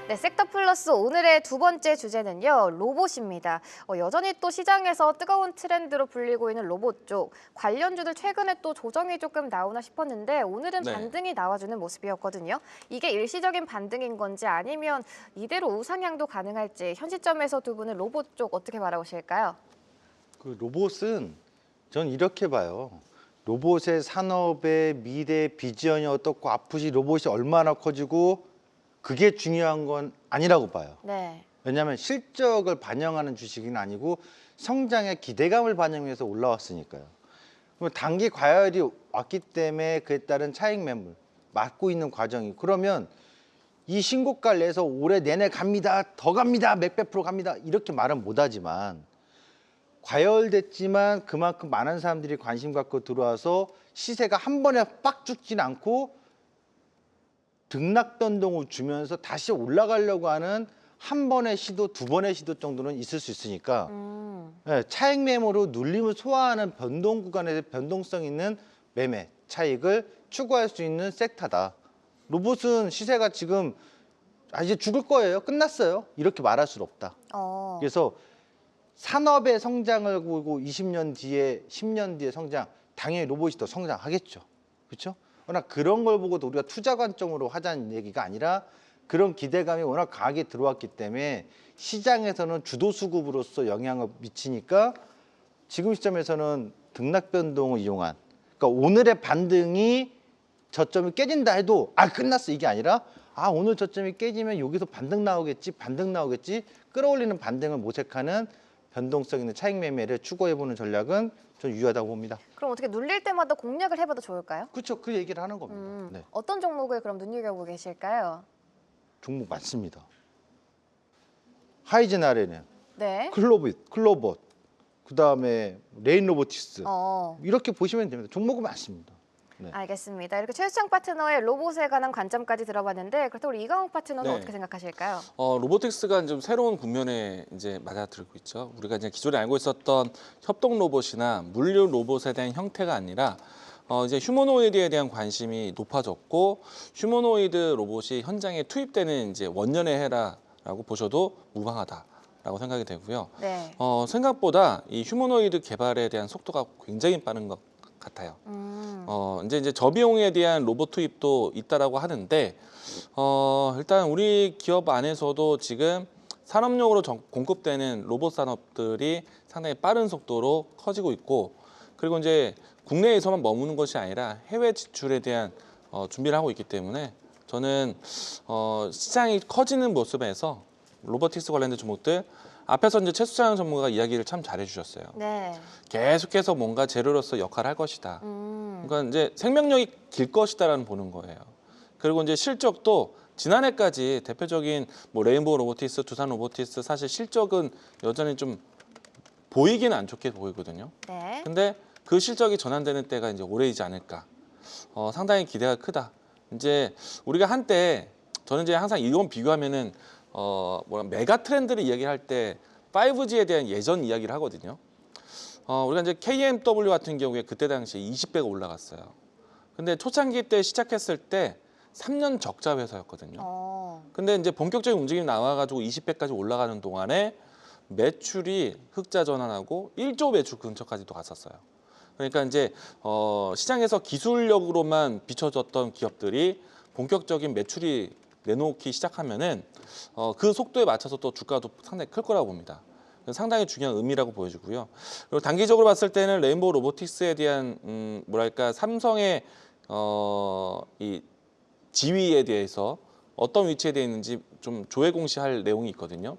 네, 섹터 플러스 오늘의 두 번째 주제는요, 로봇입니다. 여전히 또 시장에서 뜨거운 트렌드로 불리고 있는 로봇 쪽. 관련주들 최근에 또 조정이 조금 나오나 싶었는데 오늘은 네. 반등이 나와주는 모습이었거든요. 이게 일시적인 반등인 건지 아니면 이대로 우상향도 가능할지 현 시점에서 두 분은 로봇 쪽 어떻게 바라보실까요? 그 로봇은 전 이렇게 봐요. 로봇의 산업의 미래 비전이 어떻고 앞으로 로봇이 얼마나 커지고 그게 중요한 건 아니라고 봐요. 네. 왜냐하면 실적을 반영하는 주식은 아니고 성장의 기대감을 반영해서 올라왔으니까요. 그럼 단기 과열이 왔기 때문에 그에 따른 차익 매물 맞고 있는 과정이 그러면 이 신고가를 내서 올해 내내 갑니다. 더 갑니다. 몇백 프로 갑니다. 이렇게 말은 못하지만 과열됐지만 그만큼 많은 사람들이 관심 갖고 들어와서 시세가 한 번에 빡 죽지는 않고 등락 변동을 주면서 다시 올라가려고 하는 한 번의 시도, 두 번의 시도 정도는 있을 수 있으니까 차익 매매로 눌림을 소화하는 변동 구간에서 변동성 있는 매매, 차익을 추구할 수 있는 섹터다. 로봇은 시세가 지금 이제 죽을 거예요. 끝났어요. 이렇게 말할 수는 없다. 그래서 산업의 성장을 보고 20년 뒤에, 10년 뒤에 성장, 당연히 로봇이 더 성장하겠죠. 그렇죠? 그러나 그런 걸 보고도 우리가 투자 관점으로 하자는 얘기가 아니라 그런 기대감이 워낙 강하게 들어왔기 때문에 시장에서는 주도 수급으로서 영향을 미치니까 지금 시점에서는 등락 변동을 이용한, 그러니까 오늘의 반등이 저점이 깨진다 해도 끝났어 이게 아니라 오늘 저점이 깨지면 여기서 반등 나오겠지 끌어올리는 반등을 모색하는 변동성 있는 차익 매매를 추구해보는 전략은 좀 유효하다고 봅니다. 그럼 어떻게 눌릴 때마다 공략을 해봐도 좋을까요? 그렇죠. 그 얘기를 하는 겁니다. 네. 어떤 종목을 그럼 눈여겨보고 계실까요? 종목 많습니다. 하이젠 아레는, 네. 클로봇, 그다음에 레인 로보티스 어. 이렇게 보시면 됩니다. 종목은 많습니다. 네. 알겠습니다. 이렇게 최수창 파트너의 로봇에 관한 관점까지 들어봤는데 그렇다고 우리 이강욱 파트너는 네. 어떻게 생각하실까요? 로보틱스가 좀 새로운 국면에 이제 맞아들고 있죠. 우리가 이제 기존에 알고 있었던 협동 로봇이나 물류 로봇에 대한 형태가 아니라 이제 휴머노이드에 대한 관심이 높아졌고 휴머노이드 로봇이 현장에 투입되는 이제 원년의 해라라고 보셔도 무방하다라고 생각이 되고요. 네. 생각보다 이 휴머노이드 개발에 대한 속도가 굉장히 빠른 것 같아요. 이제 저비용에 대한 로봇 투입도 있다라고 하는데 일단 우리 기업 안에서도 지금 산업용으로 공급되는 로봇 산업들이 상당히 빠른 속도로 커지고 있고 그리고 이제 국내에서만 머무는 것이 아니라 해외 진출에 대한 준비를 하고 있기 때문에 저는 시장이 커지는 모습에서 로보틱스 관련된 종목들 앞에서 이제 최수창 전문가가 이야기를 참 잘해주셨어요. 네. 계속해서 뭔가 재료로서 역할을 할 것이다. 그러니까 이제 생명력이 길 것이다라는 보는 거예요. 그리고 이제 실적도 지난해까지 대표적인 뭐 레인보우 로보티스, 두산 로보티스 사실 실적은 여전히 좀 보이기는 안 좋게 보이거든요. 네. 근데 그 실적이 전환되는 때가 이제 올해이지 않을까. 상당히 기대가 크다. 이제 우리가 한때 저는 이제 항상 이건 비교하면은 메가 트렌드를 이야기할 때 5G에 대한 예전 이야기를 하거든요. 우리가 이제 KMW 같은 경우에 그때 당시에 20배가 올라갔어요. 근데 초창기 때 시작했을 때 3년 적자 회사였거든요. 근데 이제 본격적인 움직임이 나와가지고 20배까지 올라가는 동안에 매출이 흑자 전환하고 1조 매출 근처까지도 갔었어요. 그러니까 이제 시장에서 기술력으로만 비춰졌던 기업들이 본격적인 매출이 내놓기 시작하면은 그 속도에 맞춰서 또 주가도 상당히 클 거라고 봅니다. 상당히 중요한 의미라고 보여지고요. 그리고 단기적으로 봤을 때는 레인보우 로보틱스에 대한 뭐랄까 삼성의 이 지위에 대해서 어떤 위치에 되어 있는지 좀 조회 공시할 내용이 있거든요.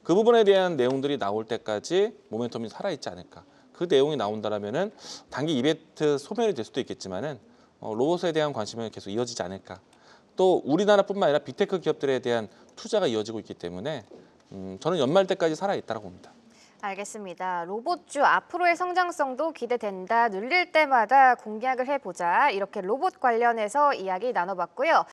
그 부분에 대한 내용들이 나올 때까지 모멘텀이 살아있지 않을까. 그 내용이 나온다면은 단기 이벤트 소멸이 될 수도 있겠지만은 로봇에 대한 관심은 계속 이어지지 않을까. 또 우리나라뿐만 아니라 빅테크 기업들에 대한 투자가 이어지고 있기 때문에 저는 연말 때까지 살아있다고 봅니다. 알겠습니다. 로봇주 앞으로의 성장성도 기대된다. 눌릴 때마다 공략을 해보자. 이렇게 로봇 관련해서 이야기 나눠봤고요.